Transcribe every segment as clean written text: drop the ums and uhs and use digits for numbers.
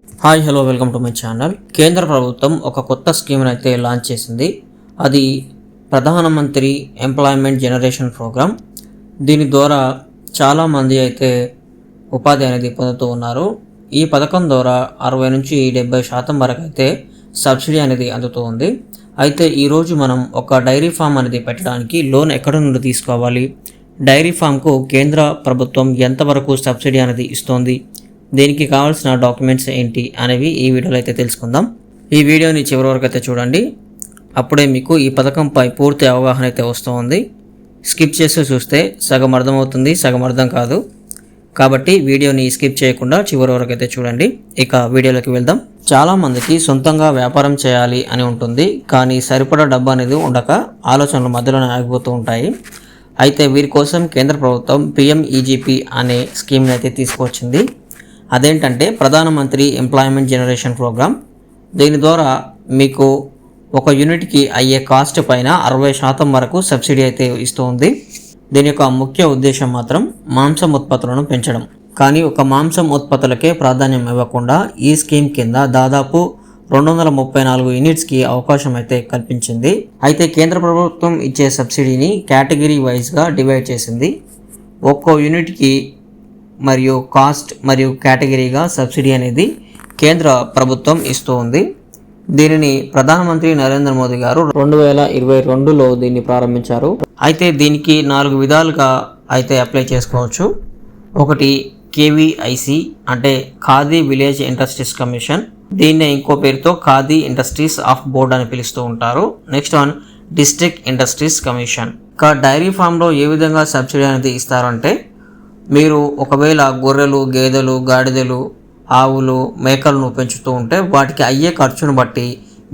Hi hello welcome to my channel. కేంద్ర ప్రభుత్వం ఒక కొత్త స్కీమ్ని అయితే లాంచ్ చేసింది. అది ప్రధానమంత్రి ఎంప్లాయ్మెంట్ జనరేషన్ ప్రోగ్రామ్. దీని ద్వారా చాలామంది అయితే ఉపాధి అనేది పొందుతూ ఉన్నారు. ఈ పథకం ద్వారా 60 నుంచి 70% వరకు అయితే సబ్సిడీ అనేది అందుతూ ఉంది. అయితే ఈరోజు మనం ఒక డైరీ ఫామ్ అనేది పెట్టడానికి లోన్ ఎక్కడ నుండి తీసుకోవాలి, డైరీ ఫామ్కు కేంద్ర ప్రభుత్వం ఎంతవరకు సబ్సిడీ అనేది ఇస్తోంది, దీనికి కావాల్సిన డాక్యుమెంట్స్ ఏంటి అనేవి ఈ వీడియోలో అయితే తెలుసుకుందాం. ఈ వీడియోని చివరి వరకు అయితే చూడండి, అప్పుడే మీకు ఈ పథకంపై పూర్తి అవగాహన అయితే వస్తుంది. స్కిప్ చేస్తూ చూస్తే సగం అర్థమవుతుంది, సగం అర్థం కాదు. కాబట్టి వీడియోని స్కిప్ చేయకుండా చివరి వరకు అయితే చూడండి. ఇక వీడియోలోకి వెళ్దాం. చాలామందికి సొంతంగా వ్యాపారం చేయాలి అని ఉంటుంది, కానీ సరిపడా డబ్బు అనేది ఉండక ఆలోచనలు మధ్యలోనే ఆగిపోతూ ఉంటాయి. అయితే వీరి కోసం కేంద్ర ప్రభుత్వం PMEGP అనే స్కీమ్ని అయితే తీసుకొచ్చింది. అదేంటంటే ప్రధానమంత్రి ఎంప్లాయ్మెంట్ జనరేషన్ ప్రోగ్రామ్. దీని ద్వారా మీకు ఒక యూనిట్కి అయ్యే కాస్ట్ పైన 60% వరకు సబ్సిడీ అయితే ఇస్తుంది. దీని యొక్క ముఖ్య ఉద్దేశం మాత్రం మాంసం ఉత్పత్తులను పెంచడం. కానీ ఒక మాంసం ఉత్పత్తులకే ప్రాధాన్యం ఇవ్వకుండా ఈ స్కీమ్ కింద దాదాపు 234 యూనిట్స్కి అవకాశం అయితే కల్పించింది. అయితే కేంద్ర ప్రభుత్వం ఇచ్చే సబ్సిడీని కేటగిరీ వైజ్గా డివైడ్ చేసింది. ఒక్కో యూనిట్కి మరియు కాస్ట్ మరియు కేటగిరీగా సబ్సిడీ అనేది కేంద్ర ప్రభుత్వం ఇస్తూ ఉంది. దీనిని ప్రధానమంత్రి నరేంద్ర మోదీ గారు 2022లో దీన్ని ప్రారంభించారు. అయితే దీనికి 4 విధాలుగా అయితే అప్లై చేసుకోవచ్చు. ఒకటి KVIC అంటే ఖాదీ విలేజ్ ఇండస్ట్రీస్ కమిషన్. దీన్నే ఇంకో పేరుతో ఖాదీ ఇండస్ట్రీస్ ఆఫ్ బోర్డ్ అని పిలుస్తూ ఉంటారు. Next one district industries commission. ఇక డైరీ ఫామ్లో ఏ విధంగా సబ్సిడీ అనేది ఇస్తారంటే, మీరు ఒకవేళ గొర్రెలు, గేదెలు, గాడిదలు, ఆవులు, మేకలను పెంచుతూ ఉంటే వాటికి అయ్యే ఖర్చును బట్టి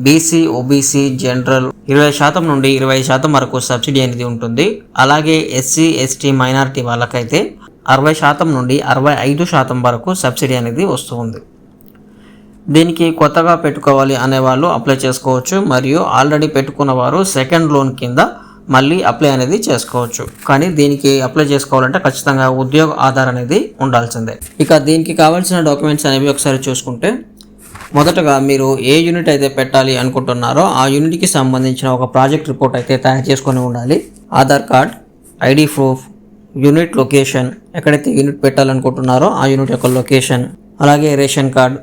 BC, OBC, జనరల్ 20% నుండి 25% వరకు సబ్సిడీ అనేది ఉంటుంది. అలాగే SC, ST, మైనారిటీ వాళ్ళకైతే 60% నుండి 65% వరకు సబ్సిడీ అనేది వస్తుంది. దీనికి కొత్తగా పెట్టుకోవాలి అనేవాళ్ళు అప్లై చేసుకోవచ్చు, మరియు ఆల్రెడీ పెట్టుకున్న వారు సెకండ్ లోన్ కింద మళ్ళీ అప్లై అనేది చేసుకోవచ్చు. కానీ దీనికి అప్లై చేసుకోవాలంటే ఖచ్చితంగా ఉద్యోగ ఆధార్ అనేది ఉండాల్సిందే. ఇక దీనికి కావాల్సిన డాక్యుమెంట్స్ అనేవి ఒకసారి చూసుకుంటే, మొదటగా మీరు ఏ యూనిట్ అయితే పెట్టాలి అనుకుంటున్నారో ఆ యూనిట్కి సంబంధించిన ఒక ప్రాజెక్ట్ రిపోర్ట్ అయితే తయారు చేసుకొని ఉండాలి. Aadhaar card, ID proof, unit location, ఎక్కడైతే యూనిట్ పెట్టాలనుకుంటున్నారో ఆ యూనిట్ యొక్క లొకేషన్, అలాగే ration card,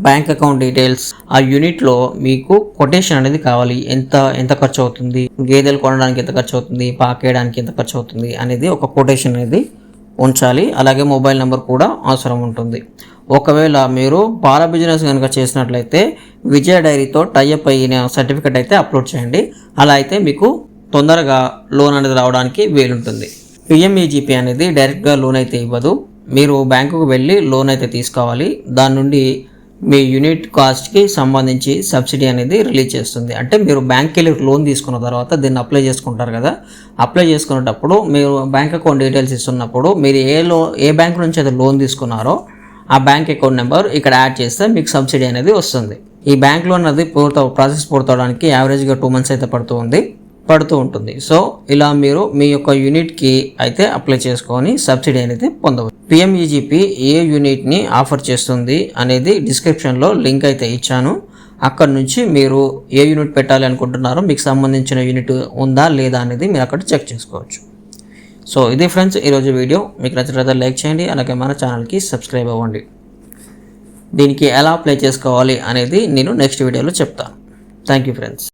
bank account details, ఆ యూనిట్లో మీకు కొటేషన్ అనేది కావాలి. ఎంత ఖర్చు అవుతుంది, గేదెలు కొనడానికి ఎంత ఖర్చు అవుతుంది, పాకేయడానికి ఎంత ఖర్చు అవుతుంది అనేది ఒక కొటేషన్ అనేది ఉంచాలి. అలాగే మొబైల్ నెంబర్ కూడా అవసరం ఉంటుంది. ఒకవేళ మీరు పాల బిజినెస్ కనుక చేసినట్లయితే విజయ డైరీతో టైఅప్ అయిన సర్టిఫికేట్ అయితే అప్లోడ్ చేయండి. అలా అయితే మీకు తొందరగా లోన్ అనేది రావడానికి వీలుంటుంది. PMEGP అనేది డైరెక్ట్గా లోన్ అయితే ఇవ్వదు. మీరు బ్యాంకుకు వెళ్ళి లోన్ అయితే తీసుకోవాలి. దాని నుండి మీ యూనిట్ కాస్ట్కి సంబంధించి సబ్సిడీ అనేది రిలీజ్ చేస్తుంది. అంటే మీరు బ్యాంక్కి వెళ్ళి లోన్ తీసుకున్న తర్వాత దీన్ని అప్లై చేసుకుంటారు కదా, అప్లై చేసుకునేటప్పుడు మీరు బ్యాంక్ అకౌంట్ డీటెయిల్స్ ఇస్తున్నప్పుడు మీరు ఏ బ్యాంక్ నుంచి అయితే లోన్ తీసుకున్నారో ఆ బ్యాంక్ అకౌంట్ నెంబర్ ఇక్కడ యాడ్ చేస్తే మీకు సబ్సిడీ అనేది వస్తుంది. ఈ బ్యాంక్ లోన్ అనేది ప్రాసెస్ పూర్తవడానికి యావరేజ్గా 2 months అయితే పడుతూ ఉంటుంది. సో ఇలా మీరు మీ యొక్క యూనిట్కి అయితే అప్లై చేసుకొని సబ్సిడీ అనేది పొందవచ్చు. PMEGP ఏ యూనిట్ని ఆఫర్ చేస్తుంది అనేది డిస్క్రిప్షన్లో లింక్ అయితే ఇచ్చాను. అక్కడ నుంచి మీరు ఏ యూనిట్ పెట్టాలి అనుకుంటున్నారో మీకు సంబంధించిన యూనిట్ ఉందా లేదా అనేది మీరు అక్కడ చెక్ చేసుకోవచ్చు. సో ఇది ఫ్రెండ్స్ ఈరోజు వీడియో. మీకు నచ్చినట్లయితే లైక్ చేయండి, అలాగే మన ఛానల్కి సబ్స్క్రైబ్ అవ్వండి. దీనికి ఎలా అప్లై చేసుకోవాలి అనేది నేను నెక్స్ట్ వీడియోలో చెప్తాను. Thank you friends.